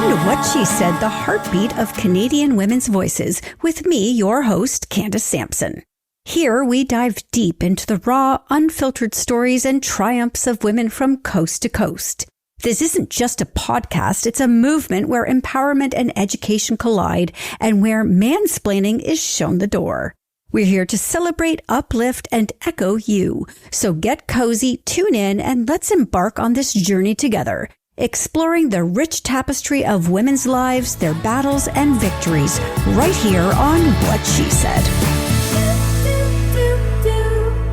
Welcome to What She Said, the heartbeat of Canadian women's voices, with me, your host, Candace Sampson. Here, we dive deep into the raw, unfiltered stories and triumphs of women from coast to coast. This isn't just a podcast, it's a movement where empowerment and education collide and where mansplaining is shown the door. We're here to celebrate, uplift, and echo you. So get cozy, tune in, and let's embark on this journey together, exploring the rich tapestry of women's lives, their battles and victories, right here on What She Said.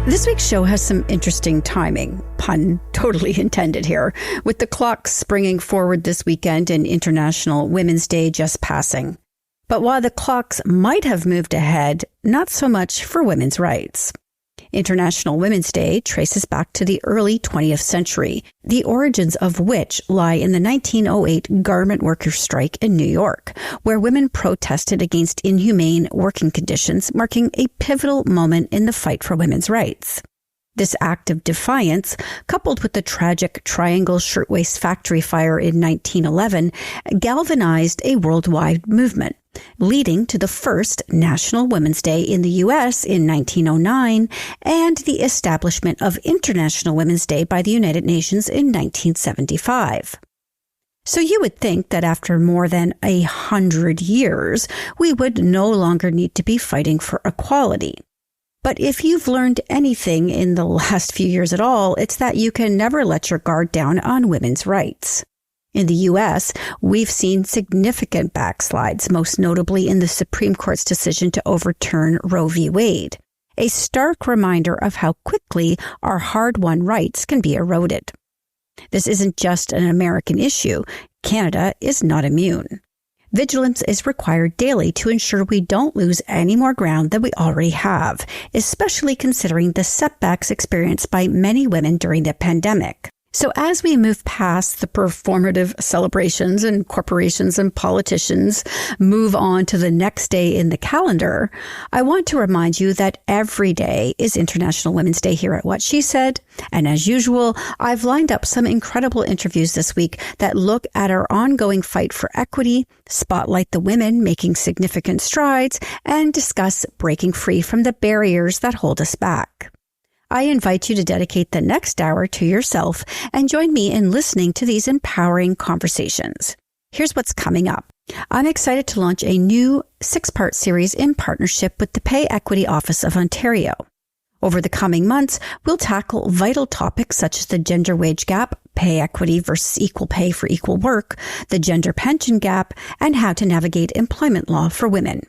This week's show has some interesting timing, pun totally intended here, with the clock springing forward this weekend and International Women's Day just passing. But while the clocks might have moved ahead, not so much for women's rights. International Women's Day traces back to the early 20th century, the origins of which lie in the 1908 garment workers' strike in New York, where women protested against inhumane working conditions, marking a pivotal moment in the fight for women's rights. This act of defiance, coupled with the tragic Triangle Shirtwaist Factory fire in 1911, galvanized a worldwide movement, leading to the first National Women's Day in the U.S. in 1909 and the establishment of International Women's Day by the United Nations in 1975. So you would think that after more than 100 years, we would no longer need to be fighting for equality. But if you've learned anything in the last few years at all, it's that you can never let your guard down on women's rights. In the U.S., we've seen significant backslides, most notably in the Supreme Court's decision to overturn Roe v. Wade, a stark reminder of how quickly our hard-won rights can be eroded. This isn't just an American issue. Canada is not immune. Vigilance is required daily to ensure we don't lose any more ground than we already have, especially considering the setbacks experienced by many women during the pandemic. So as we move past the performative celebrations and corporations and politicians move on to the next day in the calendar, I want to remind you that every day is International Women's Day here at What She Said. And as usual, I've lined up some incredible interviews this week that look at our ongoing fight for equity, spotlight the women making significant strides, and discuss breaking free from the barriers that hold us back. I invite you to dedicate the next hour to yourself and join me in listening to these empowering conversations. Here's what's coming up. I'm excited to launch a new 6-part series in partnership with the Pay Equity Office of Ontario. Over the coming months, we'll tackle vital topics such as the gender wage gap, pay equity versus equal pay for equal work, the gender pension gap, and how to navigate employment law for women.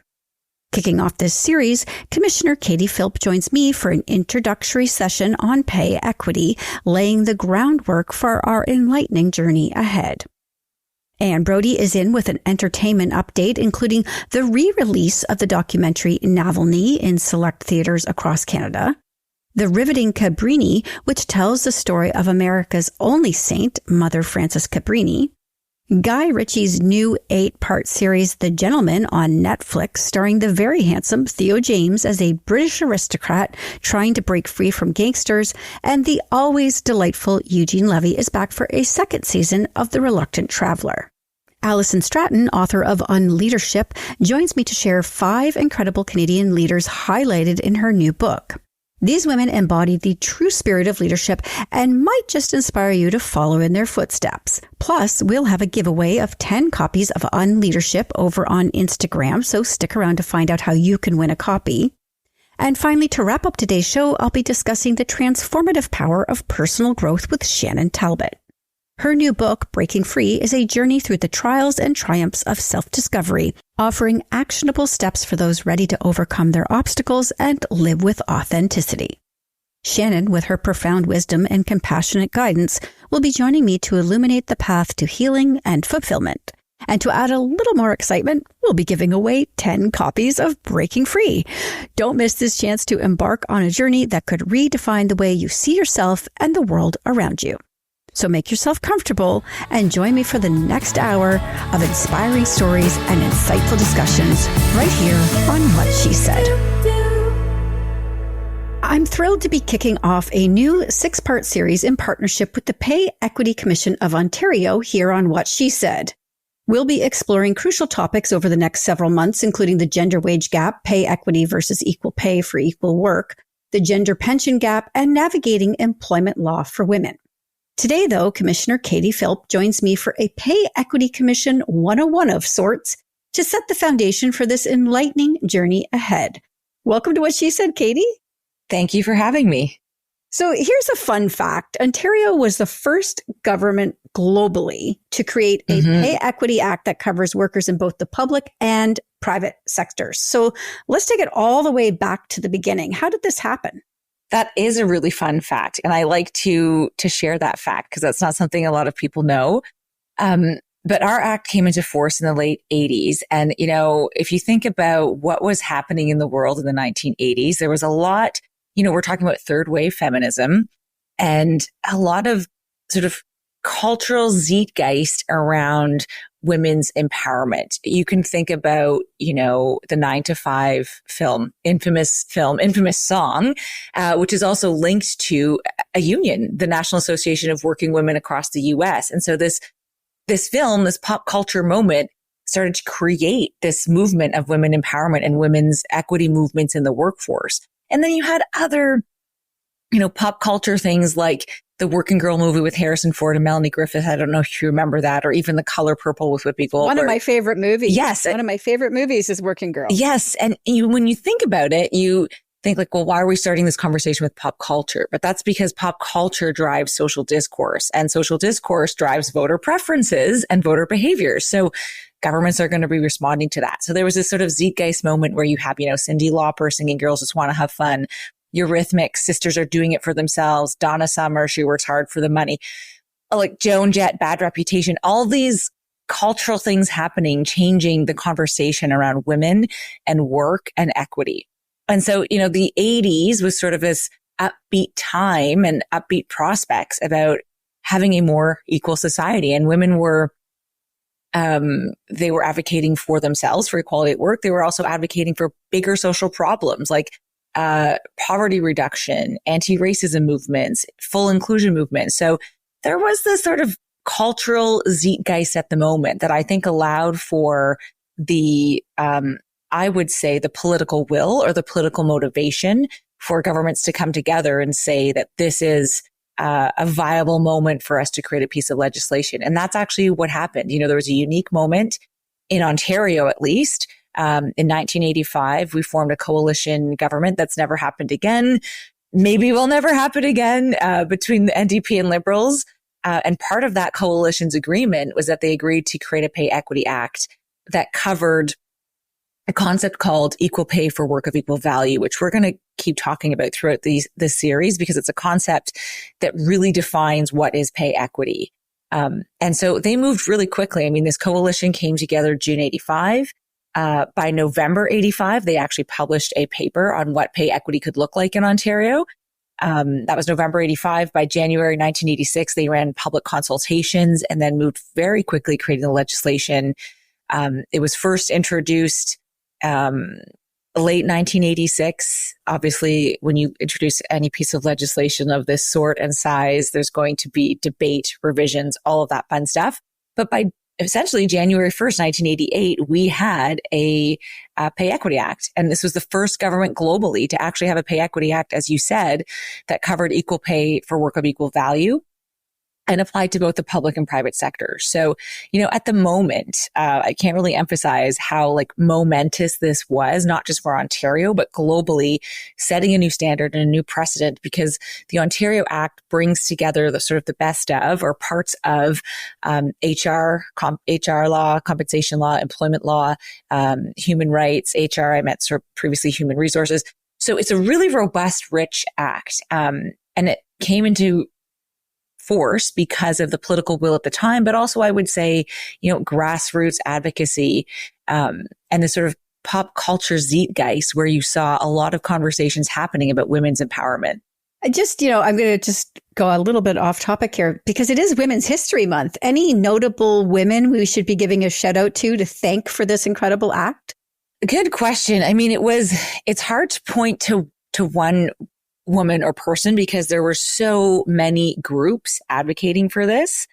Kicking off this series, Commissioner Kadie Philp joins me for an introductory session on pay equity, laying the groundwork for our enlightening journey ahead. Anne Brodie is in with an entertainment update, including the re-release of the documentary Navalny in select theaters across Canada, the riveting Cabrini, which tells the story of America's only saint, Mother Frances Cabrini, Guy Ritchie's new 8-part series, The Gentleman, on Netflix, starring the very handsome Theo James as a British aristocrat trying to break free from gangsters, and the always delightful Eugene Levy is back for a second season of The Reluctant Traveler. Allison Stratten, author of Unleadership, joins me to share 5 incredible Canadian leaders highlighted in her new book. These women embody the true spirit of leadership and might just inspire you to follow in their footsteps. Plus, we'll have a giveaway of 10 copies of Unleadership over on Instagram, so stick around to find out how you can win a copy. And finally, to wrap up today's show, I'll be discussing the transformative power of personal growth with Shannon Talbot. Her new book, Breaking Free, is a journey through the trials and triumphs of self-discovery, offering actionable steps for those ready to overcome their obstacles and live with authenticity. Shannon, with her profound wisdom and compassionate guidance, will be joining me to illuminate the path to healing and fulfillment. And to add a little more excitement, we'll be giving away 10 copies of Breaking Free. Don't miss this chance to embark on a journey that could redefine the way you see yourself and the world around you. So make yourself comfortable and join me for the next hour of inspiring stories and insightful discussions right here on What She Said. I'm thrilled to be kicking off a new 6-part series in partnership with the Pay Equity Commission of Ontario here on What She Said. We'll be exploring crucial topics over the next several months, including the gender wage gap, pay equity versus equal pay for equal work, the gender pension gap, and navigating employment law for women. Today, though, Commissioner Kadie Philp joins me for a Pay Equity Commission 101 of sorts to set the foundation for this enlightening journey ahead. Welcome to What She Said, Kadie. Thank you for having me. So here's a fun fact. Ontario was the first government globally to create a Pay Equity Act that covers workers in both the public and private sectors. So let's take it all the way back to the beginning. How did this happen? That is a really fun fact. And I like to share that fact because that's not something a lot of people know. But our act came into force in the late 80s. And, you know, if you think about what was happening in the world in the 1980s, there was a lot. We're talking about third wave feminism and a lot of sort of cultural zeitgeist around women's empowerment. You can think about, the 9 to 5 infamous song, which is also linked to a union, the National Association of Working Women across the US. And so this film, this pop culture moment started to create this movement of women empowerment and women's equity movements in the workforce. And then you had other, pop culture things like the Working Girl movie with Harrison Ford and Melanie Griffith. I don't know if you remember that, or even The Color Purple with Whoopi Goldberg. One of my favorite movies. Yes. One of my favorite movies is Working Girl. Yes. And when you think about it, you think like, well, why are we starting this conversation with pop culture? But that's because pop culture drives social discourse, and social discourse drives voter preferences and voter behaviors. So governments are going to be responding to that. So there was this sort of zeitgeist moment where you have, Cyndi Lauper singing Girls Just Want to Have Fun. Eurythmics, Sisters Are Doing It for Themselves. Donna Summer, She Works Hard for the Money. Like Joan Jett, Bad Reputation. All these cultural things happening, changing the conversation around women and work and equity. And so, the 80s was sort of this upbeat time and upbeat prospects about having a more equal society. And women were they were advocating for themselves, for equality at work. They were also advocating for bigger social problems like poverty reduction, anti-racism movements, full inclusion movements. So there was this sort of cultural zeitgeist at the moment that I think allowed for the, I would say, the political will or the political motivation for governments to come together and say that this is a viable moment for us to create a piece of legislation. And that's actually what happened. There was a unique moment in Ontario, at least. In 1985, we formed a coalition government that's never happened again. Maybe will never happen again between the NDP and Liberals. And part of that coalition's agreement was that they agreed to create a Pay Equity Act that covered a concept called equal pay for work of equal value, which we're going to keep talking about throughout this series because it's a concept that really defines what is pay equity. And so they moved really quickly. I mean, this coalition came together June 85. By November 85, they actually published a paper on what pay equity could look like in Ontario. That was November 85. By January 1986, they ran public consultations and then moved very quickly creating the legislation. It was first introduced late 1986. Obviously, when you introduce any piece of legislation of this sort and size, there's going to be debate, revisions, all of that fun stuff. But by essentially January 1st, 1988, we had a Pay Equity Act. And this was the first government globally to actually have a Pay Equity Act, as you said, that covered equal pay for work of equal value and applied to both the public and private sectors. So, at the moment, I can't really emphasize how momentous this was, not just for Ontario, but globally, setting a new standard and a new precedent, because the Ontario Act brings together the best of, or parts of, HR law, compensation law, employment law, human rights, HR, I meant previously human resources. So it's a really robust, rich act. And it came into force because of the political will at the time, but also I would say, grassroots advocacy, and the sort of pop culture zeitgeist where you saw a lot of conversations happening about women's empowerment. I'm going to just go a little bit off topic here because it is Women's History Month. Any notable women we should be giving a shout out to thank for this incredible act? Good question. I mean, it's hard to point to one woman or person because there were so many groups advocating for this.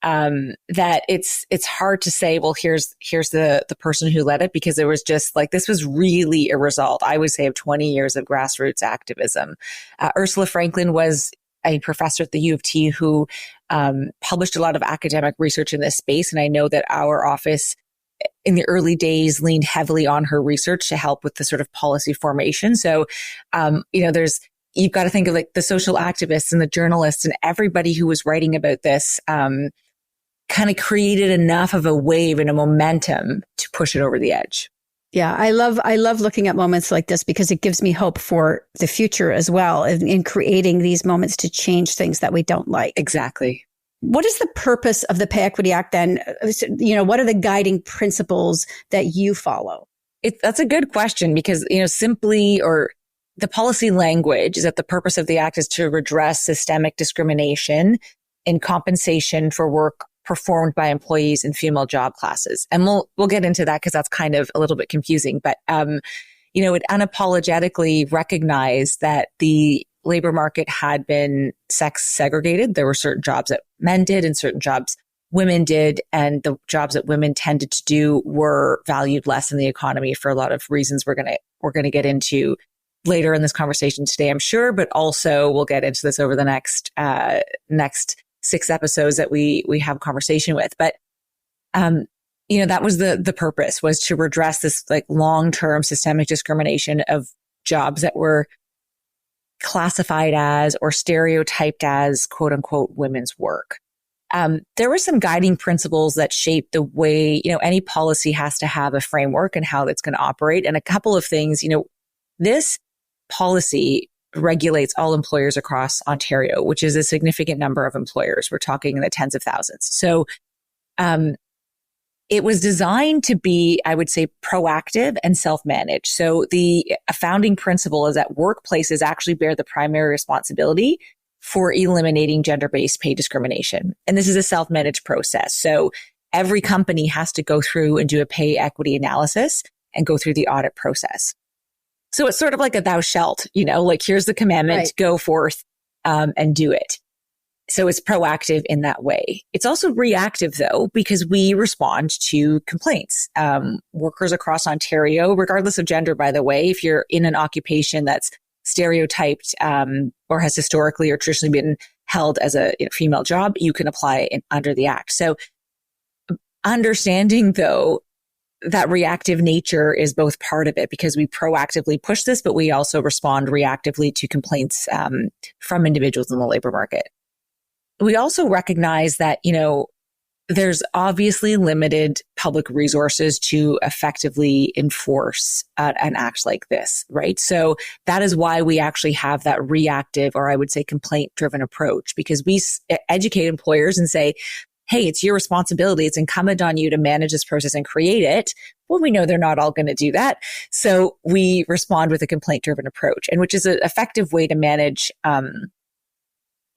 that it's hard to say, well, here's the person who led it, because there was just like, this was really a result, I would say, of 20 years of grassroots activism. Ursula Franklin was a professor at the U of T who published a lot of academic research in this space. And I know that our office in the early days leaned heavily on her research to help with the sort of policy formation. So, you've got to think of like the social activists and the journalists and everybody who was writing about this, kind of created enough of a wave and a momentum to push it over the edge. Yeah, I love looking at moments like this because it gives me hope for the future as well in creating these moments to change things that we don't like. Exactly. What is the purpose of the Pay Equity Act then? What are the guiding principles that you follow? That's a good question because, simply, or the policy language is that the purpose of the act is to redress systemic discrimination in compensation for work performed by employees in female job classes. And we'll get into that because that's kind of a little bit confusing. But, it unapologetically recognized that the labor market had been sex segregated. There were certain jobs that men did and certain jobs women did. And the jobs that women tended to do were valued less in the economy for a lot of reasons we're going to get into later in this conversation today, I'm sure, but also we'll get into this over the next 6 episodes that we have conversation with. But, that was the purpose, was to redress this like long-term systemic discrimination of jobs that were classified as or stereotyped as quote unquote women's work. There were some guiding principles that shaped the way, any policy has to have a framework and how it's going to operate. And a couple of things, this policy regulates all employers across Ontario, which is a significant number of employers. We're talking in the tens of thousands. So, it was designed to be, I would say, proactive and self-managed. So a founding principle is that workplaces actually bear the primary responsibility for eliminating gender-based pay discrimination. And this is a self-managed process. So every company has to go through and do a pay equity analysis and go through the audit process. So it's sort of like a thou shalt, like here's the commandment, right. Go forth and do it. So it's proactive in that way. It's also reactive though, because we respond to complaints. Workers across Ontario, regardless of gender, by the way, if you're in an occupation that's stereotyped or has historically or traditionally been held as a female job, you can apply under the act. So understanding though, that reactive nature is both part of it because we proactively push this, but we also respond reactively to complaints from individuals in the labor market. We also recognize that, there's obviously limited public resources to effectively enforce an act like this, right? So that is why we actually have that reactive, or I would say complaint-driven approach, because we educate employers and say, hey, it's your responsibility. It's incumbent on you to manage this process and create it. Well, we know they're not all going to do that. So we respond with a complaint-driven approach, and which is an effective way to manage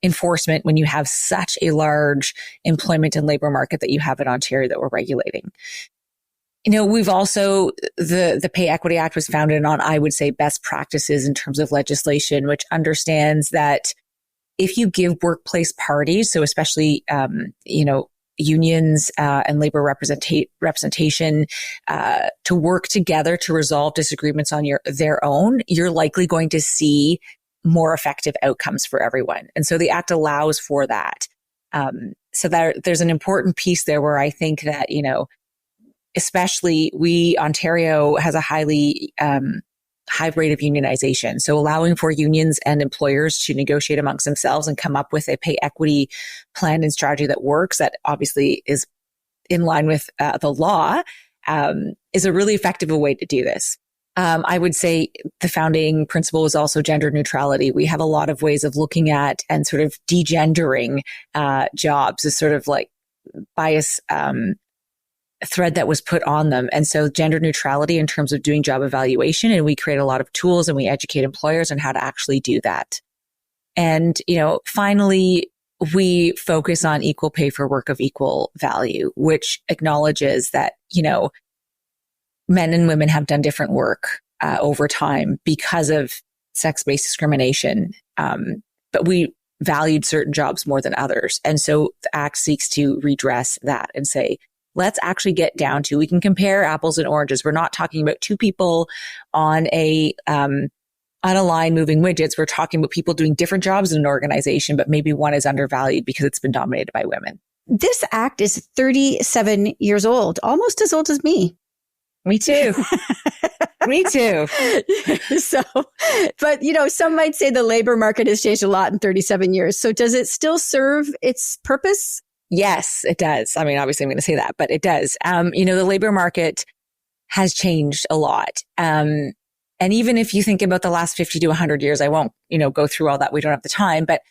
enforcement when you have such a large employment and labor market that you have in Ontario that we're regulating. We've also, the Pay Equity Act was founded on, I would say, best practices in terms of legislation, which understands that if you give workplace parties, so especially, unions and labor representation to work together to resolve disagreements on their own, you're likely going to see more effective outcomes for everyone. And so the act allows for that. So there's an important piece there where I think that, especially Ontario has a high rate of unionization. So allowing for unions and employers to negotiate amongst themselves and come up with a pay equity plan and strategy that works, that obviously is in line with the law, is a really effective way to do this. I would say the founding principle is also gender neutrality. We have a lot of ways of looking at and sort of degendering jobs as sort of like bias thread that was put on them. And so gender neutrality in terms of doing job evaluation, and we create a lot of tools and we educate employers on how to actually do that. And, finally, we focus on equal pay for work of equal value, which acknowledges that, men and women have done different work over time because of sex-based discrimination. But we valued certain jobs more than others. And so the Act seeks to redress that and say, let's actually get down to, we can compare apples and oranges. We're not talking about two people on a line moving widgets. We're talking about people doing different jobs in an organization, but maybe one is undervalued because it's been dominated by women. This act is 37 years old, almost as old as me. Me too. Me too. So, but some might say the labor market has changed a lot in 37 years. So does it still serve its purpose? Yes, it does. I mean, obviously I'm going to say that, but it does. The labor market has changed a lot. And even if you think about the last 50 to 100 years, I won't, go through all that. We don't have the time. But,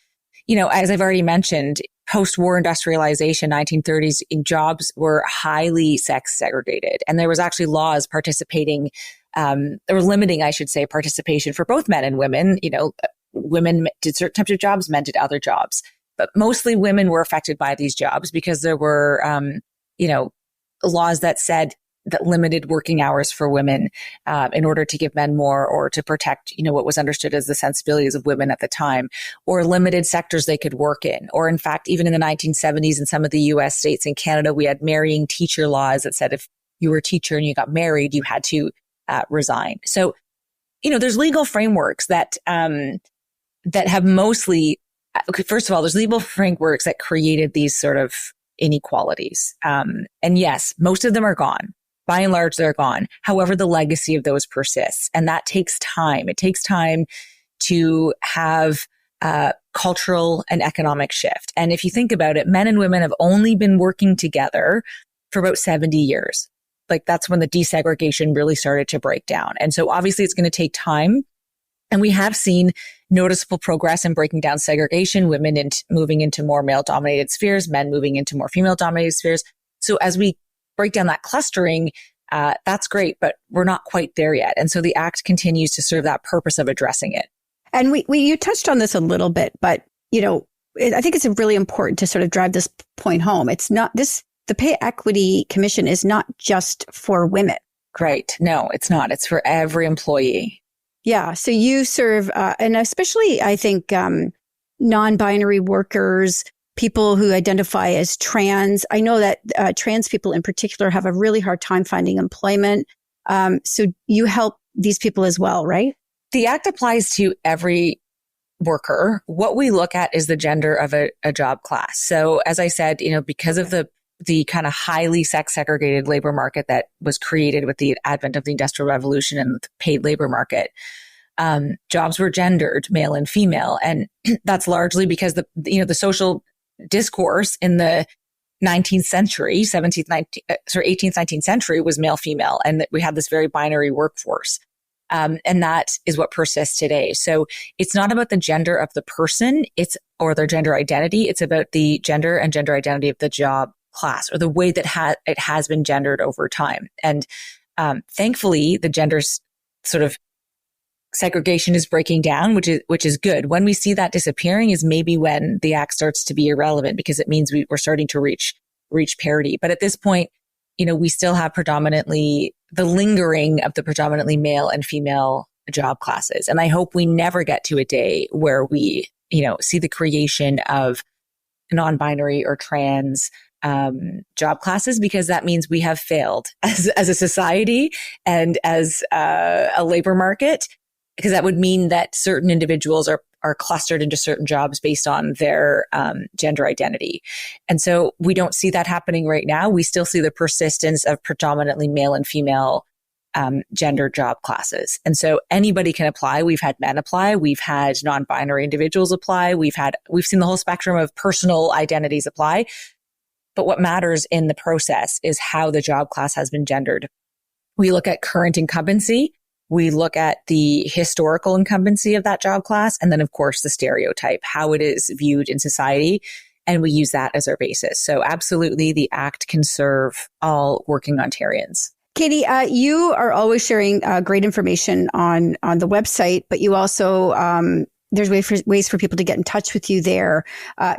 as I've already mentioned, post-war industrialization, 1930s, jobs were highly sex segregated. And there was actually laws participating, or limiting, I should say, participation for both men and women. Women did certain types of jobs, men did other jobs. But mostly women were affected by these jobs because there were, laws that limited working hours for women in order to give men more, or to protect, what was understood as the sensibilities of women at the time, or limited sectors they could work in. Or in fact, even in the 1970s in some of the US states and Canada, we had marrying teacher laws that said if you were a teacher and you got married, you had to resign. So, there's legal frameworks that have mostly, first of all, there's legal frameworks that created these sort of inequalities. And yes, most of them are gone. By and large, they're gone. However, the legacy of those persists, and that takes time. It takes time to have cultural and economic shift. And if you think about it, men and women have only been working together for about 70 years. Like that's when the desegregation really started to break down. And so obviously it's going to take time. And we have seen noticeable progress in breaking down segregation, women moving into more male-dominated spheres, men moving into more female-dominated spheres. So as we break down that clustering, that's great, but we're not quite there yet. And so the Act continues to serve that purpose of addressing it. And you touched on this a little bit, but, I think it's really important to sort of drive this point home. It's not the Pay Equity Commission is not just for women. Right. No, it's not. It's for every employee. Yeah. So you serve, and especially, I think, non-binary workers, people who identify as trans. I know that trans people in particular have a really hard time finding employment. So you help these people as well, right? The Act applies to every worker. What we look at is the gender of a job class. So as I said, because of the kind of highly sex segregated labor market that was created with the advent of the Industrial Revolution and the paid labor market, jobs were gendered, male and female. And that's largely because the social discourse in the 19th century, 18th, 19th century was male, female. And that we had this very binary workforce. And that is what persists today. So it's not about the gender of the person, or their gender identity. It's about the gender and gender identity of the job class, or the way that it has been gendered over time. And thankfully, the gender sort of segregation is breaking down, which is good. When we see that disappearing is maybe when the Act starts to be irrelevant, because it means we're starting to reach parity. But at this point, we still have predominantly the lingering of the predominantly male and female job classes. And I hope we never get to a day where we, see the creation of non-binary or trans job classes, because that means we have failed as a society and as a labor market. Because that would mean that certain individuals are clustered into certain jobs based on their gender identity. And so we don't see that happening right now. We still see the persistence of predominantly male and female gender job classes. And so anybody can apply. We've had men apply. We've had non-binary individuals apply. We've seen the whole spectrum of personal identities apply. But what matters in the process is how the job class has been gendered. We look at current incumbency. We look at the historical incumbency of that job class. And then, of course, the stereotype, how it is viewed in society. And we use that as our basis. So absolutely, the Act can serve all working Ontarians. Kadie, you are always sharing great information on the website, but you also, there's ways for people to get in touch with you there.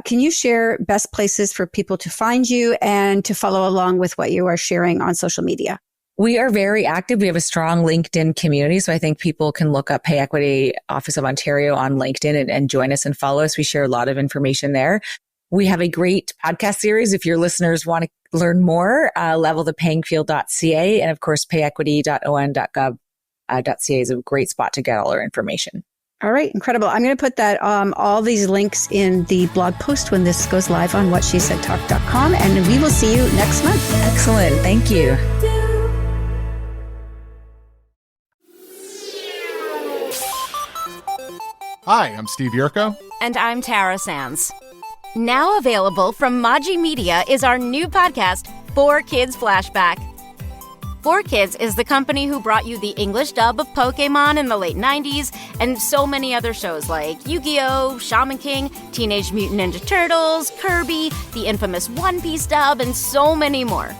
Can you share best places for people to find you and to follow along with what you are sharing on social media? We are very active. We have a strong LinkedIn community. So I think people can look up Pay Equity Office of Ontario on LinkedIn and join us and follow us. We share a lot of information there. We have a great podcast series. If your listeners want to learn more, leveltheplayingfield.ca. And of course, payequity.on.gov.ca is a great spot to get all our information. All right. Incredible. I'm going to put that all these links in the blog post when this goes live on whatshesaidtalk.com. And we will see you next month. Excellent. Thank you. Hi, I'm Steve Yerko. And I'm Tara Sands. Now available from Maji Media is our new podcast, 4Kids Flashback. 4Kids is the company who brought you the English dub of Pokemon in the late 90s and so many other shows like Yu-Gi-Oh!, Shaman King, Teenage Mutant Ninja Turtles, Kirby, the infamous One Piece dub, and so many more.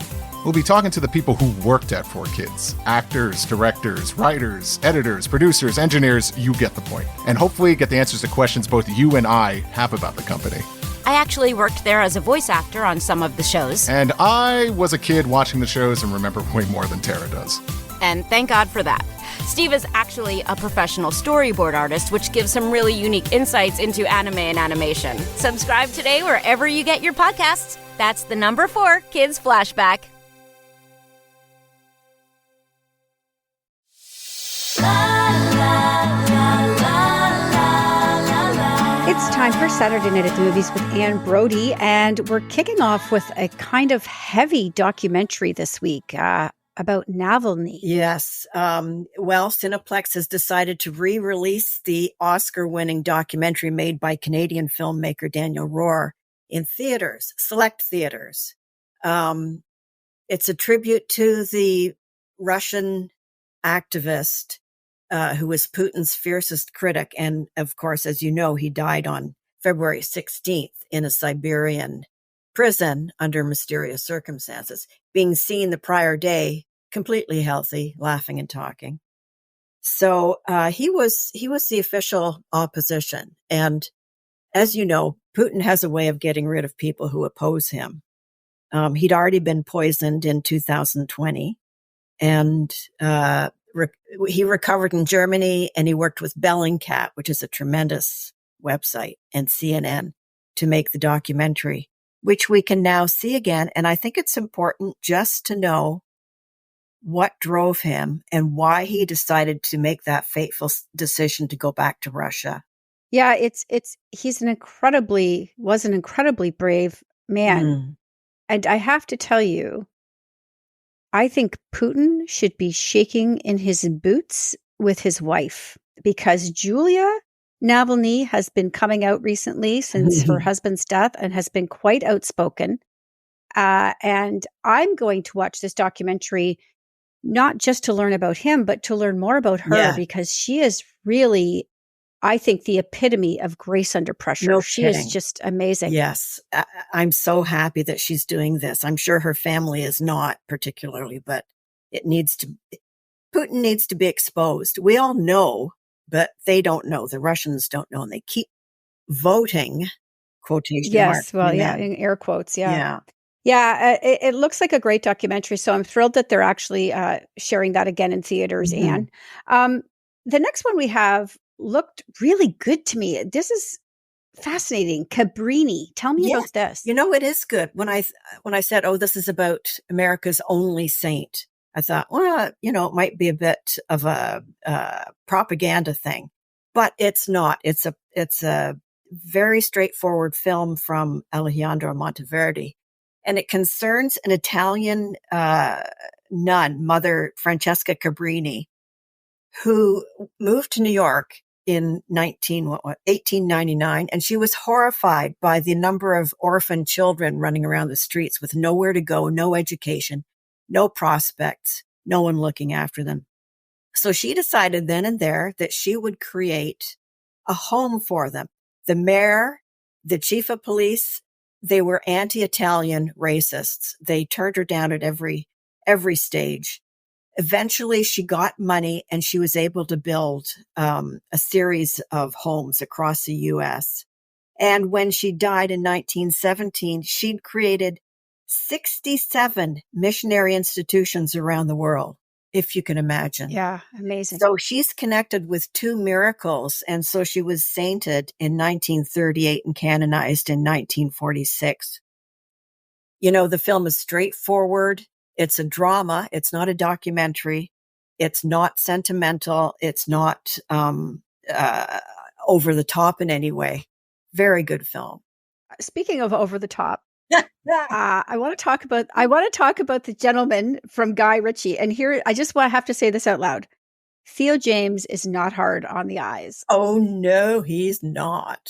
We'll be talking to the people who worked at 4Kids. Actors, directors, writers, editors, producers, engineers, you get the point. And hopefully get the answers to questions both you and I have about the company. I actually worked there as a voice actor on some of the shows. And I was a kid watching the shows and remember way more than Tara does. And thank God for that. Steve is actually a professional storyboard artist, which gives some really unique insights into anime and animation. Subscribe today wherever you get your podcasts. That's the number 4 Kids Flashback. It's time for Saturday Night at the Movies with Anne Brodie, and we're kicking off with a kind of heavy documentary this week about Navalny. Yes. Well, Cineplex has decided to re-release the Oscar-winning documentary made by Canadian filmmaker Daniel Rohr in theaters, select theaters. It's a tribute to the Russian activist who was Putin's fiercest critic. And of course, as you know, he died on February 16th in a Siberian prison under mysterious circumstances, being seen the prior day completely healthy, laughing and talking. So he was the official opposition. And as you know, Putin has a way of getting rid of people who oppose him. He'd already been poisoned in 2020 and he recovered in Germany, and he worked with Bellingcat, which is a tremendous website, and CNN to make the documentary, which we can now see again. And I think it's important just to know what drove him and why he decided to make that fateful decision to go back to Russia. Yeah, he's an incredibly brave man. And I have to tell you, I think Putin should be shaking in his boots with his wife, because Julia Navalny has been coming out recently since her husband's death and has been quite outspoken. And I'm going to watch this documentary not just to learn about him, but to learn more about her, because she is really, I think, the epitome of grace under pressure. No she kidding. is just amazing. Yes. I'm so happy that she's doing this. I'm sure her family is not particularly, but Putin needs to be exposed. We all know, but they don't know. The Russians don't know, and they keep voting, quotation marks. Yes. Well, yeah, in air quotes. Yeah. Yeah, it looks like a great documentary. So I'm thrilled that they're actually sharing that again in theaters, Anne. The next one we have looked really good to me. This is fascinating. Cabrini. Tell me about this. You know, it is good. When I said, oh, this is about America's only saint, I thought, well, you know, it might be a bit of a propaganda thing, but it's not. It's a very straightforward film from Alejandro Monteverdi, and it concerns an Italian nun, Mother Francesca Cabrini, who moved to New York in 1899, and she was horrified by the number of orphan children running around the streets with nowhere to go, no education, no prospects, no one looking after them. So she decided then and there that she would create a home for them. The mayor, the chief of police, they were anti-Italian racists. They turned her down at every stage. Eventually, she got money and she was able to build a series of homes across the U.S. And when she died in 1917, she'd created 67 missionary institutions around the world, if you can imagine. Yeah, amazing. So she's connected with 2 miracles. And so she was sainted in 1938 and canonized in 1946. You know, the film is straightforward. It's a drama. It's not a documentary. It's not sentimental. It's not over the top in any way. Very good film. Speaking of over the top, I want to talk about the gentleman from Guy Ritchie. And here, I just have to say this out loud. Theo James is not hard on the eyes. Oh, no, he's not.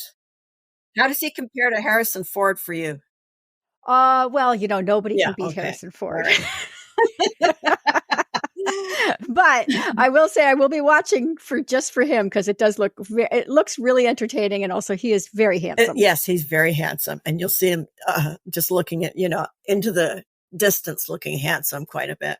How does he compare to Harrison Ford for you? Well, nobody can beat Harrison Ford. But I will say I will be watching for him because it looks really entertaining, and also he is very handsome. Yes, he's very handsome, and you'll see him just looking at into the distance, looking handsome quite a bit.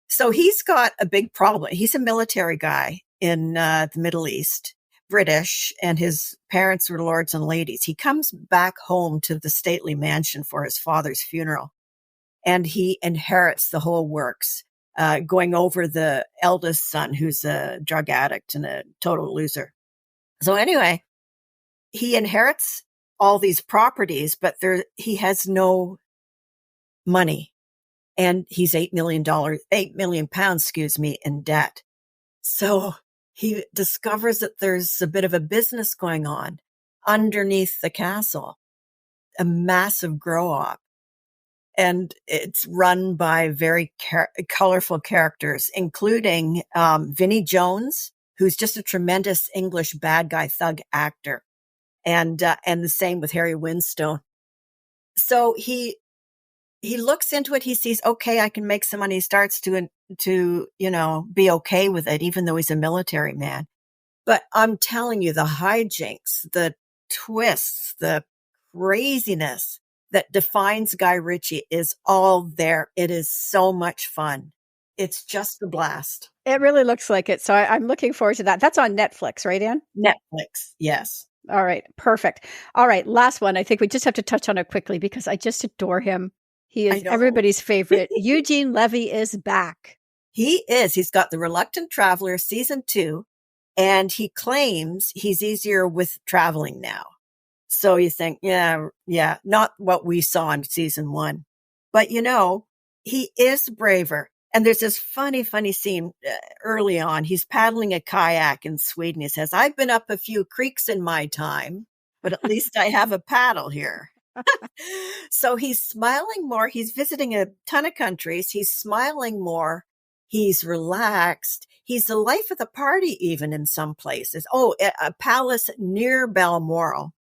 So he's got a big problem. He's a military guy in the Middle East, British, and his parents were lords and ladies. He comes back home to the stately mansion for his father's funeral, and he inherits the whole works. Going over the eldest son, who's a drug addict and a total loser. So anyway, he inherits all these properties, but he has no money. And he's £8 million in debt. So he discovers that there's a bit of a business going on underneath the castle, a massive grow-op. And it's run by very colorful characters, including Vinnie Jones, who's just a tremendous English bad guy thug actor, and the same with Harry Winstone. So he looks into it. He sees, okay, I can make some money. He starts to be okay with it, even though he's a military man. But I'm telling you, the hijinks, the twists, the craziness that defines Guy Ritchie is all there. It is so much fun. It's just a blast. It really looks like it. So I'm looking forward to that. That's on Netflix, right, Anne? Netflix, yes. All right, perfect. All right, last one. I think we just have to touch on it quickly because I just adore him. He is everybody's favorite. Eugene Levy is back. He is. He's got The Reluctant Traveler season 2, and he claims he's easier with traveling now. So you think, yeah, not what we saw in season 1. But, he is braver. And there's this funny scene early on. He's paddling a kayak in Sweden. He says, I've been up a few creeks in my time, but at least I have a paddle here. So he's smiling more. He's visiting a ton of countries. He's smiling more. He's relaxed. He's the life of the party, even in some places. Oh, a palace near Balmoral.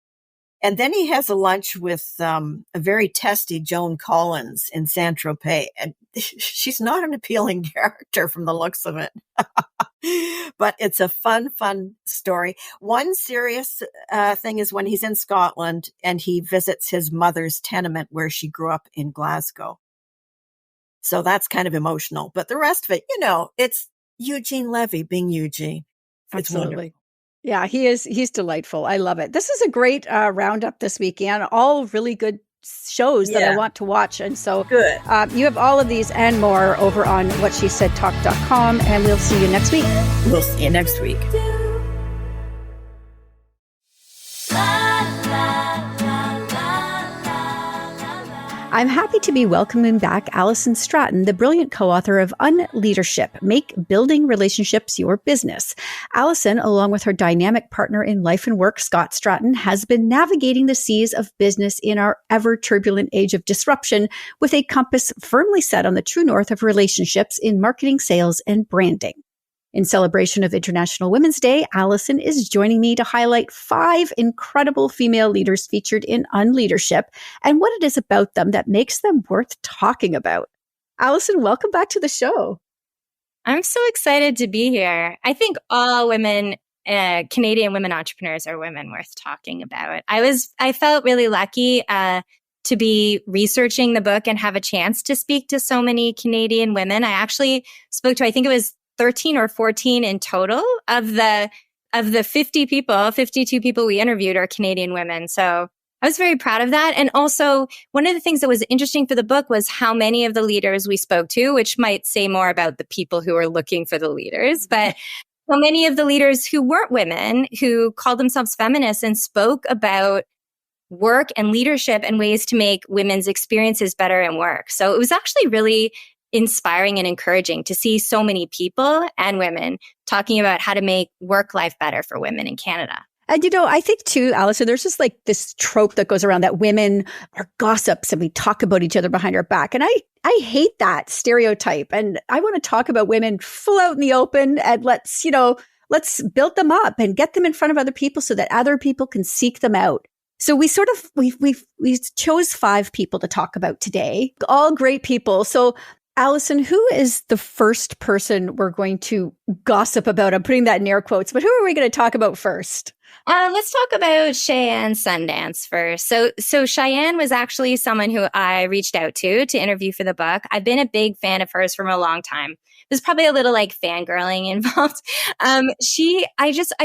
And then he has a lunch with a very testy Joan Collins in Saint-Tropez. And she's not an appealing character from the looks of it. But it's a fun story. One serious thing is when he's in Scotland and he visits his mother's tenement where she grew up in Glasgow. So that's kind of emotional. But the rest of it, it's Eugene Levy being Eugene. It's Absolutely. wonderful. Yeah, he's delightful. I love it. This is a great roundup this weekend. All really good shows that I want to watch. And so good. You have all of these and more over on whatshesaidtalk.com, and we'll see you next week. We'll see you next week. I'm happy to be welcoming back Allison Stratten, the brilliant co-author of Unleadership, Make Building Relationships Your Business. Allison, along with her dynamic partner in life and work, Scott Stratten, has been navigating the seas of business in our ever-turbulent age of disruption with a compass firmly set on the true north of relationships in marketing, sales, and branding. In celebration of International Women's Day, Allison is joining me to highlight 5 incredible female leaders featured in Unleadership and what it is about them that makes them worth talking about. Allison, welcome back to the show. I'm so excited to be here. I think all women, Canadian women entrepreneurs are women worth talking about. I felt really lucky to be researching the book and have a chance to speak to so many Canadian women. I actually spoke to, I think it was 13 or 14 in total of the 52 people we interviewed are Canadian women. So I was very proud of that. And also, one of the things that was interesting for the book was how many of the leaders we spoke to, which might say more about the people who are looking for the leaders, but so many of the leaders who weren't women, who called themselves feminists and spoke about work and leadership and ways to make women's experiences better in work. So it was actually really inspiring and encouraging to see so many people and women talking about how to make work life better for women in Canada. And, I think too, Allison, there's just like this trope that goes around that women are gossips and we talk about each other behind our back. And I hate that stereotype. And I want to talk about women full out in the open, and let's build them up and get them in front of other people so that other people can seek them out. So we chose 5 people to talk about today, all great people. So Allison, who is the first person we're going to gossip about? I'm putting that in air quotes, but who are we going to talk about first? Let's talk about Cheyenne Sundance first. So Cheyenne was actually someone who I reached out to interview for the book. I've been a big fan of hers from a long time. There's probably a little like fangirling involved. I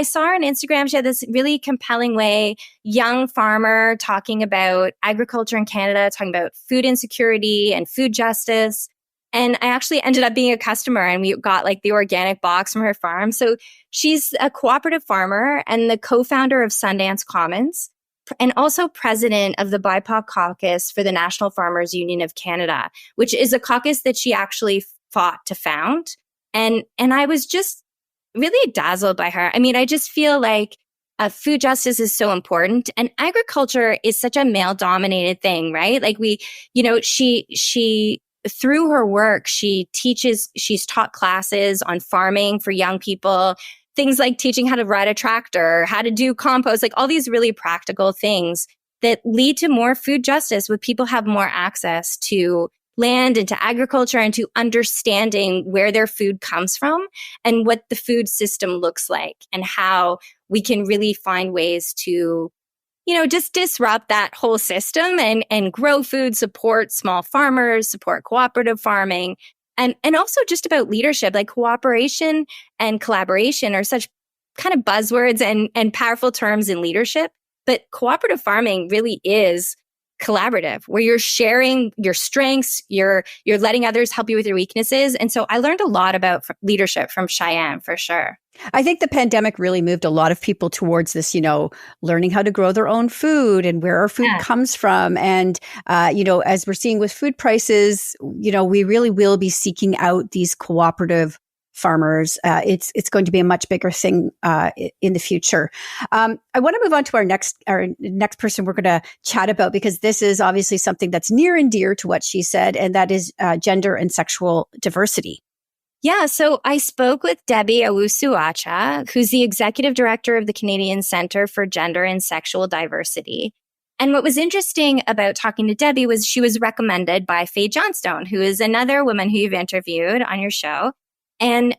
saw her on Instagram. She had this really compelling way, young farmer talking about agriculture in Canada, talking about food insecurity and food justice. And I actually ended up being a customer, and we got like the organic box from her farm. So she's a cooperative farmer and the co-founder of Sundance Commons, and also president of the BIPOC caucus for the National Farmers Union of Canada, which is a caucus that she actually fought to found. And I was just really dazzled by her. I mean, I just feel like food justice is so important, and agriculture is such a male-dominated thing, right? Like she through her work, she's taught classes on farming for young people, things like teaching how to ride a tractor, how to do compost, like all these really practical things that lead to more food justice, where people have more access to land and to agriculture and to understanding where their food comes from and what the food system looks like, and how we can really find ways to just disrupt that whole system and grow food, support small farmers, support cooperative farming, and also just about leadership. Like cooperation and collaboration are such kind of buzzwords and powerful terms in leadership, but cooperative farming really is collaborative, where you're sharing your strengths, you're letting others help you with your weaknesses. And so I learned a lot about leadership from Cheyenne, for sure. I think the pandemic really moved a lot of people towards this, learning how to grow their own food and where our food comes from. And, as we're seeing with food prices, we really will be seeking out these cooperative farmers. It's going to be a much bigger thing in the future. I want to move on to our next person we're going to chat about, because this is obviously something that's near and dear to what she said, and that is gender and sexual diversity. Yeah, so I spoke with Debbie Owusu-Acha, who's the executive director of the Canadian Centre for Gender and Sexual Diversity. And what was interesting about talking to Debbie was she was recommended by Faye Johnstone, who is another woman who you've interviewed on your show. And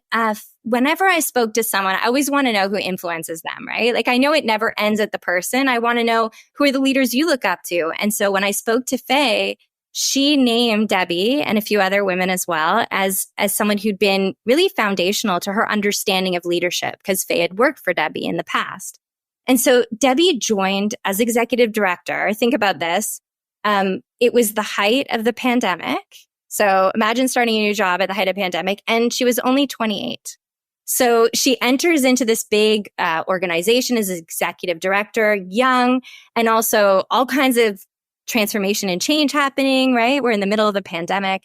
whenever I spoke to someone, I always want to know who influences them, right? Like, I know it never ends at the person. I want to know who are the leaders you look up to. And so when I spoke to Faye, she named Debbie and a few other women as well as someone who'd been really foundational to her understanding of leadership, because Faye had worked for Debbie in the past. And so Debbie joined as executive director. Think about this. It was the height of the pandemic. So imagine starting a new job at the height of the pandemic, and she was only 28. So she enters into this big organization as executive director, young, and also all kinds of transformation and change happening, right? We're in the middle of the pandemic.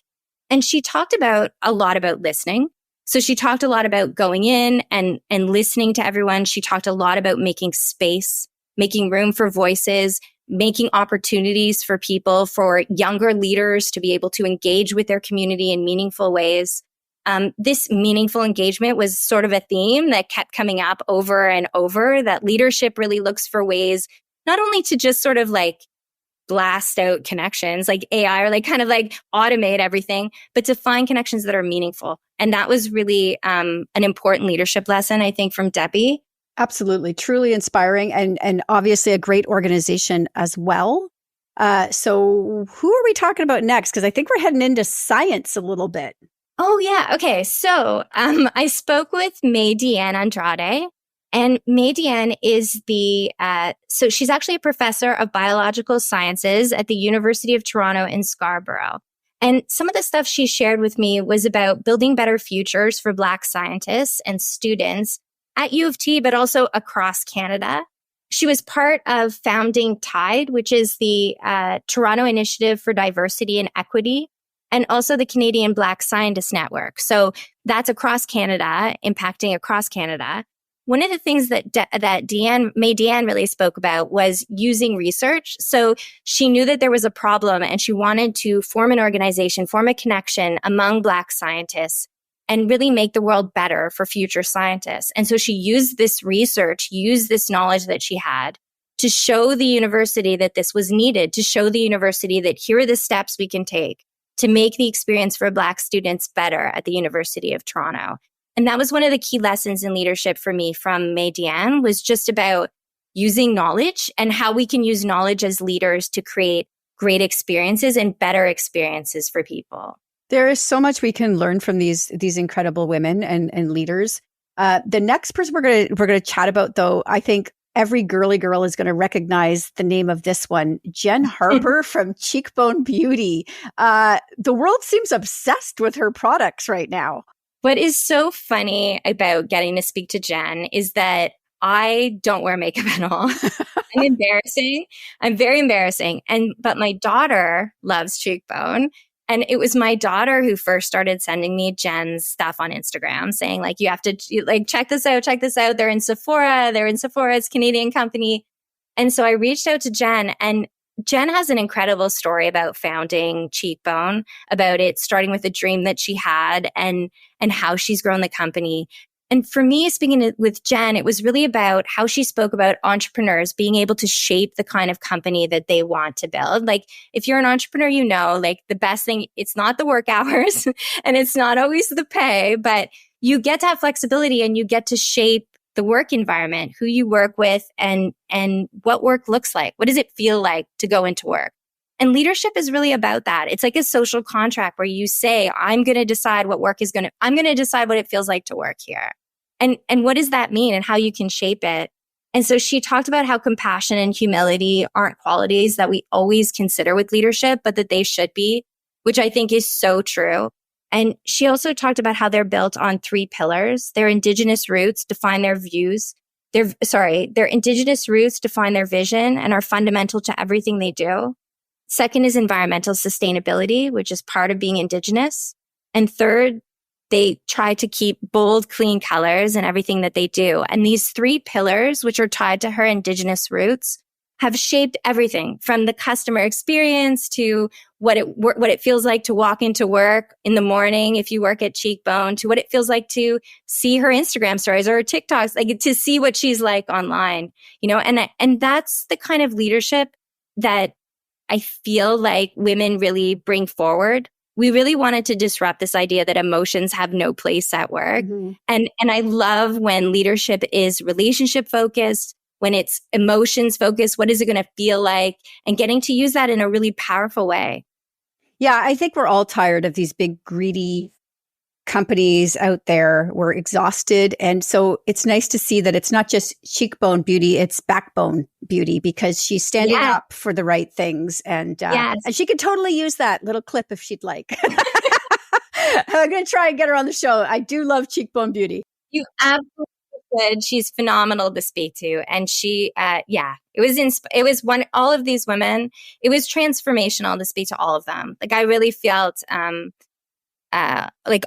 And she talked a lot about listening. So she talked a lot about going in and listening to everyone. She talked a lot about making space, making room for voices, making opportunities for people, for younger leaders to be able to engage with their community in meaningful ways. This meaningful engagement was sort of a theme that kept coming up over and over, that leadership really looks for ways not only to just sort of like blast out connections like AI, or like kind of like automate everything, but to find connections that are meaningful. And that was really an important leadership lesson, I think, from Debbie. Absolutely. Truly inspiring, and obviously a great organization as well. So who are we talking about next? Because I think we're heading into science a little bit. Oh, yeah. Okay. So I spoke with May Deanne Andrade. And May Diane is so she's actually a professor of biological sciences at the University of Toronto in Scarborough. And some of the stuff she shared with me was about building better futures for Black scientists and students at U of T, but also across Canada. She was part of founding TIDE, which is the Toronto Initiative for Diversity and Equity, and also the Canadian Black Scientists Network. So that's across Canada, impacting across Canada. One of the things that May Diane really spoke about was using research. So she knew that there was a problem and she wanted to form an organization, form a connection among Black scientists and really make the world better for future scientists. And so she used this research, used this knowledge that she had to show the university that this was needed, to show the university that here are the steps we can take to make the experience for Black students better at the University of Toronto. And that was one of the key lessons in leadership for me from May Diane, was just about using knowledge and how we can use knowledge as leaders to create great experiences and better experiences for people. There is so much we can learn from these incredible women and leaders. The next person we're gonna chat about, though, I think every girly girl is going to recognize the name of this one, Jen Harper from Cheekbone Beauty. The world seems obsessed with her products right now. What is so funny about getting to speak to Jen is that I don't wear makeup at all. I'm embarrassing. I'm very embarrassing. But my daughter loves Cheekbone. And it was my daughter who first started sending me Jen's stuff on Instagram saying, like, you have to check this out. They're in Sephora. It's a Canadian company. And so I reached out to Jen, and Jen has an incredible story about founding Cheekbone, about it starting with a dream that she had and how she's grown the company. And for me, speaking with Jen, it was really about how she spoke about entrepreneurs being able to shape the kind of company that they want to build. Like, if you're an entrepreneur, you know, like, the best thing, it's not the work hours and it's not always the pay, but you get to have flexibility and you get to shape the work environment, who you work with, and what work looks like. What does it feel like to go into work? And leadership is really about that. It's like a social contract where you say, I'm going to decide what I'm going to decide what it feels like to work here. And what does that mean and how you can shape it? And so she talked about how compassion and humility aren't qualities that we always consider with leadership, but that they should be, which I think is so true. And she also talked about how they're built on 3 pillars. Their Indigenous roots define their views. Their Indigenous roots define their vision and are fundamental to everything they do. Second is environmental sustainability, which is part of being Indigenous. And third, they try to keep bold, clean colors in everything that they do. And these 3 pillars, which are tied to her Indigenous roots, have shaped everything from the customer experience to what it feels like to walk into work in the morning if you work at Cheekbone, to what it feels like to see her Instagram stories or her TikToks, like to see what she's like online, you know, and that's the kind of leadership that I feel like women really bring forward. We really wanted to disrupt this idea that emotions have no place at work. Mm-hmm. And I love when leadership is relationship focused, when it's emotions focused, what is it going to feel like? And getting to use that in a really powerful way. Yeah, I think we're all tired of these big, greedy companies out there. We're exhausted. And so it's nice to see that it's not just cheekbone beauty, it's backbone beauty, because she's standing up for the right things. And she could totally use that little clip if she'd like. I'm going to try and get her on the show. I do love cheekbone beauty. You absolutely should. She's phenomenal to speak to. And she, all of these women, it was transformational to speak to all of them. Like, I really felt,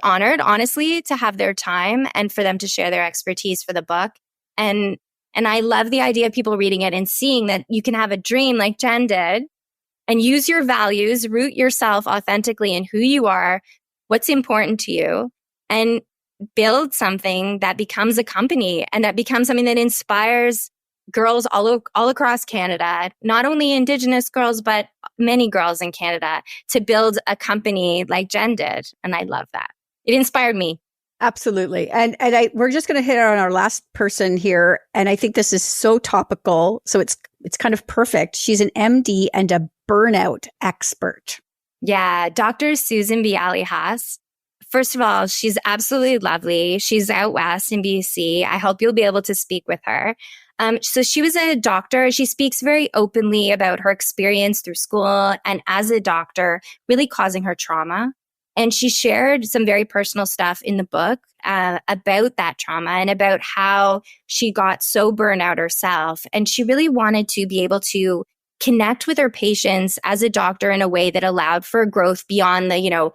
honored, honestly, to have their time and for them to share their expertise for the book. And I love the idea of people reading it and seeing that you can have a dream like Jen did and use your values, root yourself authentically in who you are, what's important to you, and build something that becomes a company and that becomes something that inspires girls all across Canada, not only Indigenous girls, but many girls in Canada, to build a company like Jen did. And I love that. It inspired me. Absolutely. And we're just going to hit on our last person here. And I think this is so topical. So it's kind of perfect. She's an MD and a burnout expert. Yeah. Dr. Susan Bialy-Haas first of all, she's absolutely lovely. She's out west in BC. I hope you'll be able to speak with her. So she was a doctor. She speaks very openly about her experience through school and as a doctor, really causing her trauma. And she shared some very personal stuff in the book about that trauma and about how she got so burnt out herself. And she really wanted to be able to connect with her patients as a doctor in a way that allowed for growth beyond the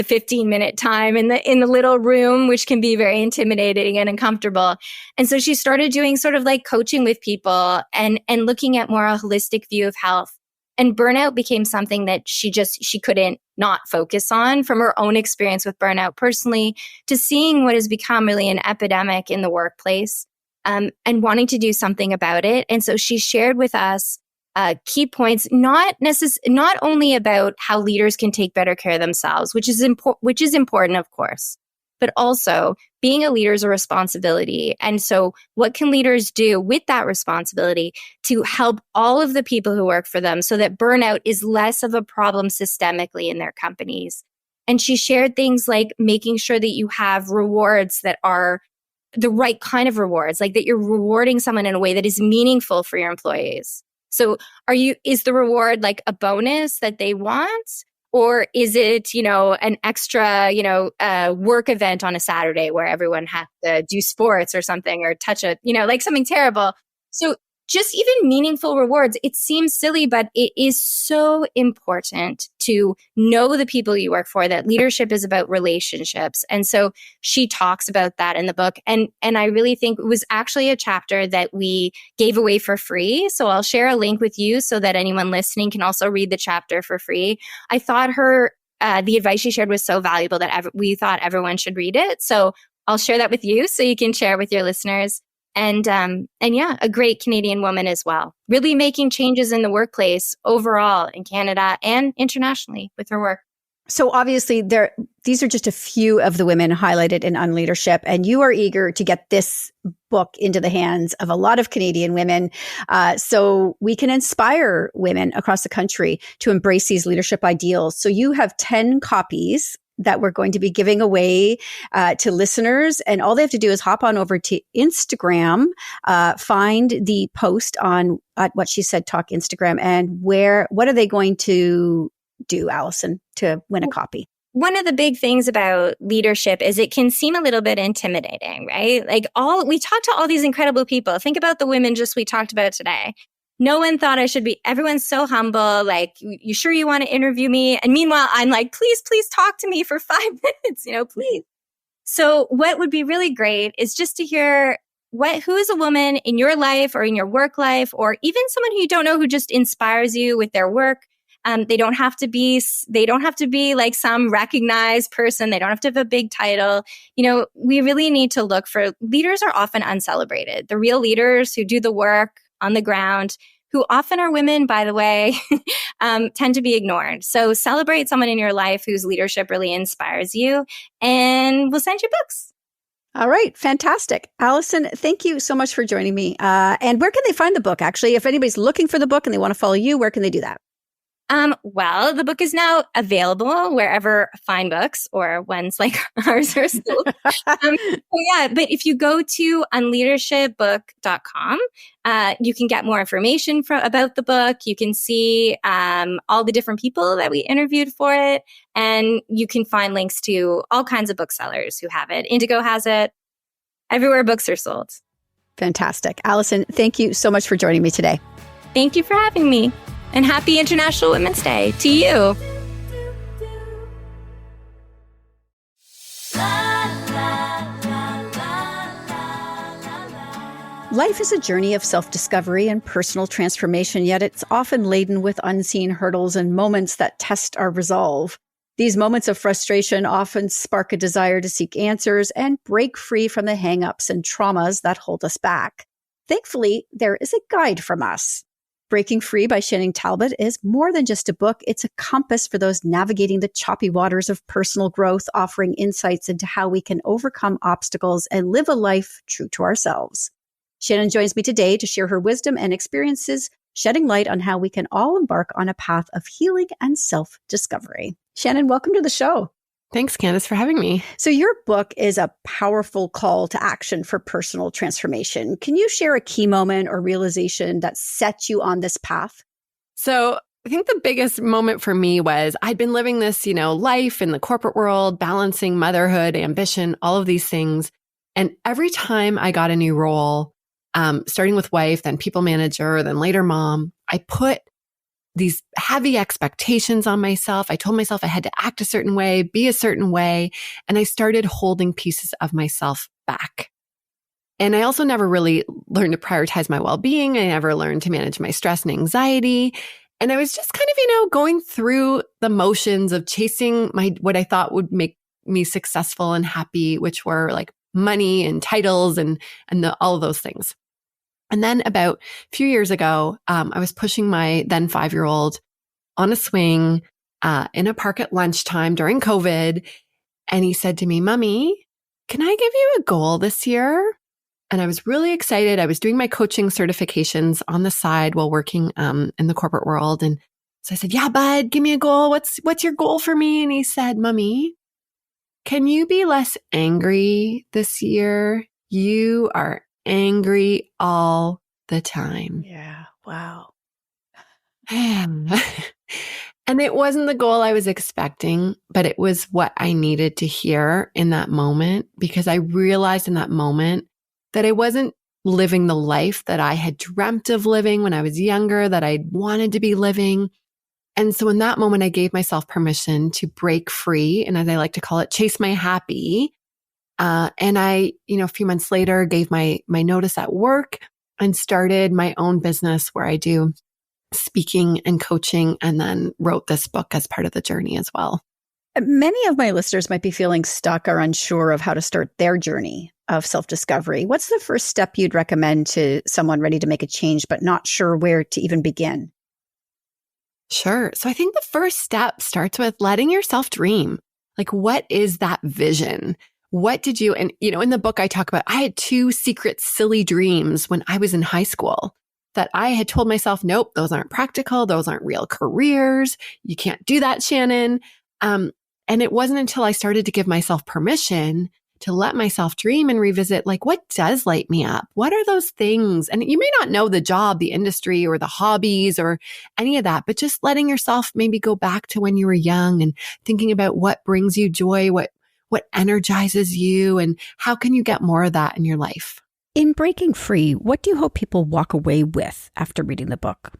15-minute time in the little room, which can be very intimidating and uncomfortable. And so she started doing sort of like coaching with people and looking at more a holistic view of health. And burnout became something that she couldn't not focus on, from her own experience with burnout personally to seeing what has become really an epidemic in the workplace, and wanting to do something about it. And so she shared with us key points, not only about how leaders can take better care of themselves, which is important, of course, but also being a leader is a responsibility. And so what can leaders do with that responsibility to help all of the people who work for them so that burnout is less of a problem systemically in their companies? And she shared things like making sure that you have rewards that are the right kind of rewards, like that you're rewarding someone in a way that is meaningful for your employees. So is the reward like a bonus that they want? Or is it, an extra, work event on a Saturday where everyone has to do sports or something or touch like something terrible? So just even meaningful rewards, it seems silly, but it is so important to know the people you work for, that leadership is about relationships. And so she talks about that in the book. And I really think it was actually a chapter that we gave away for free. So I'll share a link with you so that anyone listening can also read the chapter for free. I thought the advice she shared was so valuable that we thought everyone should read it. So I'll share that with you so you can share it with your listeners. And yeah, a great Canadian woman as well, really making changes in the workplace overall in Canada and internationally with her work. So obviously these are just a few of the women highlighted in Unleadership, and you are eager to get this book into the hands of a lot of Canadian women, so we can inspire women across the country to embrace these leadership ideals. So you have 10 copies that we're going to be giving away to listeners. And all they have to do is hop on over to Instagram, find the post on at What She Said Talk Instagram, and what are they going to do, Allison, to win a copy? One of the big things about leadership is it can seem a little bit intimidating, right? Like we talked to all these incredible people. Think about the women just we talked about today. No one thought I should be, everyone's so humble. Like, you sure you want to interview me? And meanwhile, I'm like, please talk to me for 5 minutes, please. So what would be really great is just to hear who is a woman in your life or in your work life, or even someone who you don't know who just inspires you with their work. They don't have to be like some recognized person. They don't have to have a big title. We really need to look for leaders are often uncelebrated. The real leaders who do the work on the ground, who often are women, by the way, tend to be ignored. So celebrate someone in your life whose leadership really inspires you, and we'll send you books. All right. Fantastic. Allison, thank you so much for joining me. And where can they find the book? Actually, if anybody's looking for the book and they want to follow you, where can they do that? Well, the book is now available wherever fine books or ones like ours are sold. But if you go to unleadershipbook.com, you can get more information about the book. You can see all the different people that we interviewed for it, and you can find links to all kinds of booksellers who have it. Indigo has it. Everywhere books are sold. Fantastic. Allison, thank you so much for joining me today. Thank you for having me. And happy International Women's Day to you. Life is a journey of self-discovery and personal transformation, yet it's often laden with unseen hurdles and moments that test our resolve. These moments of frustration often spark a desire to seek answers and break free from the hang-ups and traumas that hold us back. Thankfully, there is a guide from us. Breaking Free by Shannon Talbot is more than just a book. It's a compass for those navigating the choppy waters of personal growth, offering insights into how we can overcome obstacles and live a life true to ourselves. Shannon joins me today to share her wisdom and experiences, shedding light on how we can all embark on a path of healing and self-discovery. Shannon, welcome to the show. Thanks, Candace, for having me. So your book is a powerful call to action for personal transformation. Can you share a key moment or realization that set you on this path? So I think the biggest moment for me was I'd been living this, life in the corporate world, balancing motherhood, ambition, all of these things. And every time I got a new role, starting with wife, then people manager, then later mom, I put these heavy expectations on myself. I told myself I had to act a certain way, be a certain way. And I started holding pieces of myself back. And I also never really learned to prioritize my well-being. I never learned to manage my stress and anxiety. And I was just kind of, going through the motions of chasing what I thought would make me successful and happy, which were like money and titles and all of those things. And then about a few years ago, I was pushing my then 5-year-old on a swing in a park at lunchtime during COVID. And he said to me, "Mommy, can I give you a goal this year?" And I was really excited. I was doing my coaching certifications on the side while working in the corporate world. And so I said, "Yeah, bud, give me a goal. What's your goal for me?" And he said, "Mommy, can you be less angry this year? You are angry all the time." Yeah. Wow. And it wasn't the goal I was expecting, but it was what I needed to hear in that moment, because I realized in that moment that I wasn't living the life that I had dreamt of living when I was younger, that I wanted to be living. And so in that moment, I gave myself permission to break free. And as I like to call it, chase my happy. And I, a few months later gave my notice at work and started my own business where I do speaking and coaching, and then wrote this book as part of the journey as well. Many of my listeners might be feeling stuck or unsure of how to start their journey of self-discovery. What's the first step you'd recommend to someone ready to make a change, but not sure where to even begin? Sure. So I think the first step starts with letting yourself dream. Like, what is that vision? What did you, and in the book I talk about, I had 2 secret silly dreams when I was in high school that I had told myself, nope, those aren't practical. Those aren't real careers. You can't do that, Shannon. And it wasn't until I started to give myself permission to let myself dream and revisit, like, what does light me up? What are those things? And you may not know the job, the industry, or the hobbies or any of that, but just letting yourself maybe go back to when you were young and thinking about what brings you joy, what energizes you, and how can you get more of that in your life? In breaking free, what do you hope people walk away with after reading the book?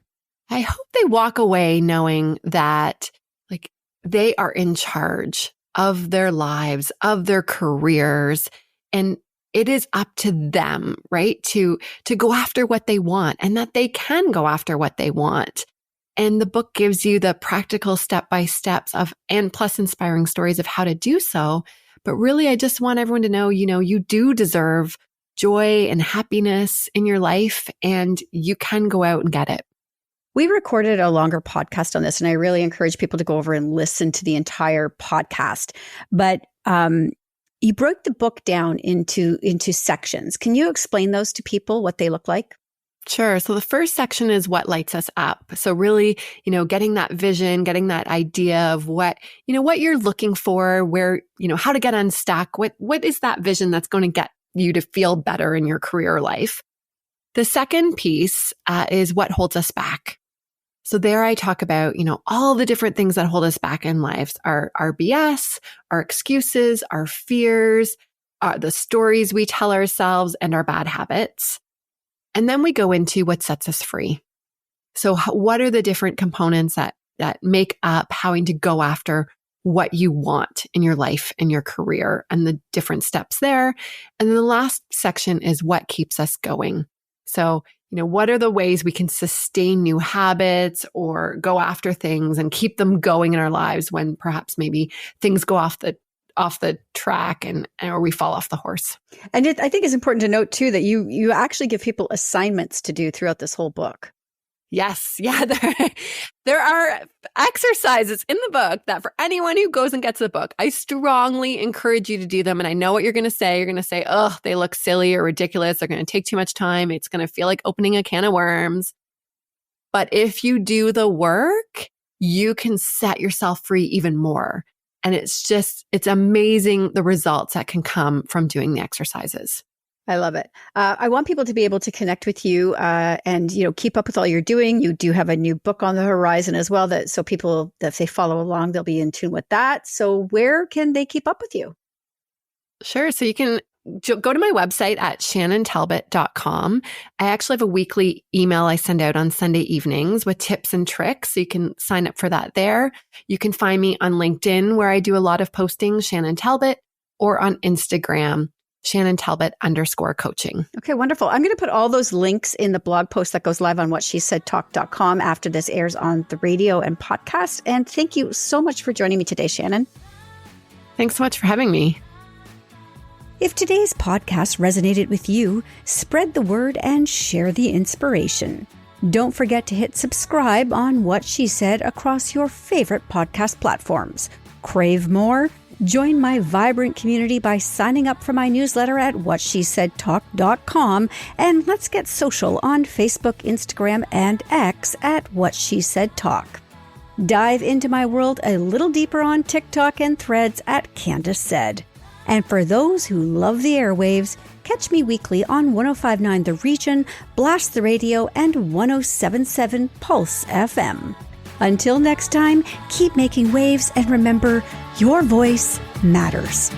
I hope they walk away knowing that, like, they are in charge of their lives, of their careers, and it is up to them, right? To go after what they want, and that they can go after what they want. And the book gives you the practical step-by-steps and plus inspiring stories of how to do so. But really, I just want everyone to know, you do deserve joy and happiness in your life, and you can go out and get it. We recorded a longer podcast on this, and I really encourage people to go over and listen to the entire podcast. But you broke the book down into sections. Can you explain those to people, what they look like? Sure. So the first section is what lights us up. So really, getting that vision, getting that idea of what you're looking for, where, how to get unstuck. What is that vision that's going to get you to feel better in your career life? The second piece is what holds us back. So there I talk about, all the different things that hold us back in life, our BS, our excuses, our fears, the stories we tell ourselves, and our bad habits. And then we go into what sets us free. So what are the different components that make up having to go after what you want in your life and your career, and the different steps there. And then the last section is what keeps us going. So, what are the ways we can sustain new habits or go after things and keep them going in our lives when perhaps maybe things go off the track or we fall off the horse. And I think it's important to note too that you actually give people assignments to do throughout this whole book. Yes. Yeah. There are exercises in the book that for anyone who goes and gets the book, I strongly encourage you to do them. And I know what you're going to say. You're going to say, oh, they look silly or ridiculous. They're going to take too much time. It's going to feel like opening a can of worms. But if you do the work, you can set yourself free even more. And it's amazing the results that can come from doing the exercises. I love it. I want people to be able to connect with you and, keep up with all you're doing. You do have a new book on the horizon as well, so people, if they follow along, they'll be in tune with that. So where can they keep up with you? Sure. So you can go to my website at shannontalbot.com. I actually have a weekly email I send out on Sunday evenings with tips and tricks. So you can sign up for that there. You can find me on LinkedIn, where I do a lot of posting, Shannon Talbot, or on Instagram, Shannon Talbot _coaching. Okay, wonderful. I'm going to put all those links in the blog post that goes live on whatshesaidtalk.com after this airs on the radio and podcast. And thank you so much for joining me today, Shannon. Thanks so much for having me. If today's podcast resonated with you, spread the word and share the inspiration. Don't forget to hit subscribe on What She Said across your favorite podcast platforms. Crave more? Join my vibrant community by signing up for my newsletter at whatshesaidtalk.com, and let's get social on Facebook, Instagram, and X at What She Said Talk. Dive into my world a little deeper on TikTok and Threads at Candace Said. And for those who love the airwaves, catch me weekly on 105.9 The Region, Blast the Radio, and 107.7 Pulse FM. Until next time, keep making waves and remember, your voice matters.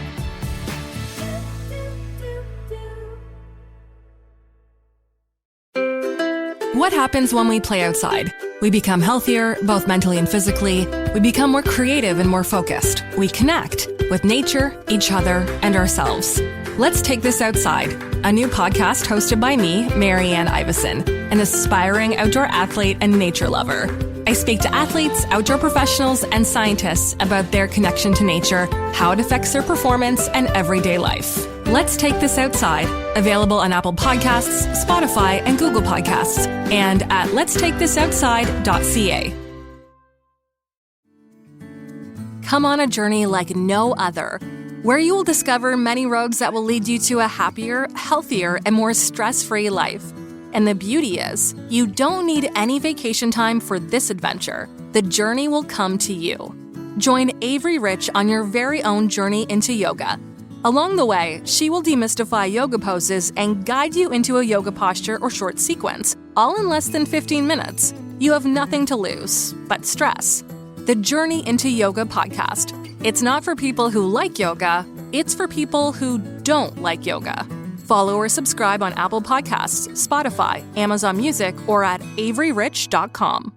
What happens when we play outside? We become healthier, both mentally and physically. We become more creative and more focused. We connect with nature, each other, and ourselves. Let's Take This Outside, a new podcast hosted by me, Marianne Iveson, an aspiring outdoor athlete and nature lover. I speak to athletes, outdoor professionals, and scientists about their connection to nature, how it affects their performance, and everyday life. Let's Take This Outside, available on Apple Podcasts, Spotify, and Google Podcasts, and at letstakethisoutside.ca. Come on a journey like no other, where you will discover many roads that will lead you to a happier, healthier, and more stress-free life. And the beauty is, you don't need any vacation time for this adventure. The journey will come to you. Join Avery Rich on your very own journey into yoga. Along the way, she will demystify yoga poses and guide you into a yoga posture or short sequence, all in less than 15 minutes. You have nothing to lose but stress. The Journey into Yoga podcast. It's not for people who like yoga, it's for people who don't like yoga. Follow or subscribe on Apple Podcasts, Spotify, Amazon Music, or at averyrich.com.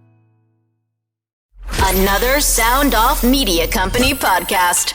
Another Sound Off Media Company podcast.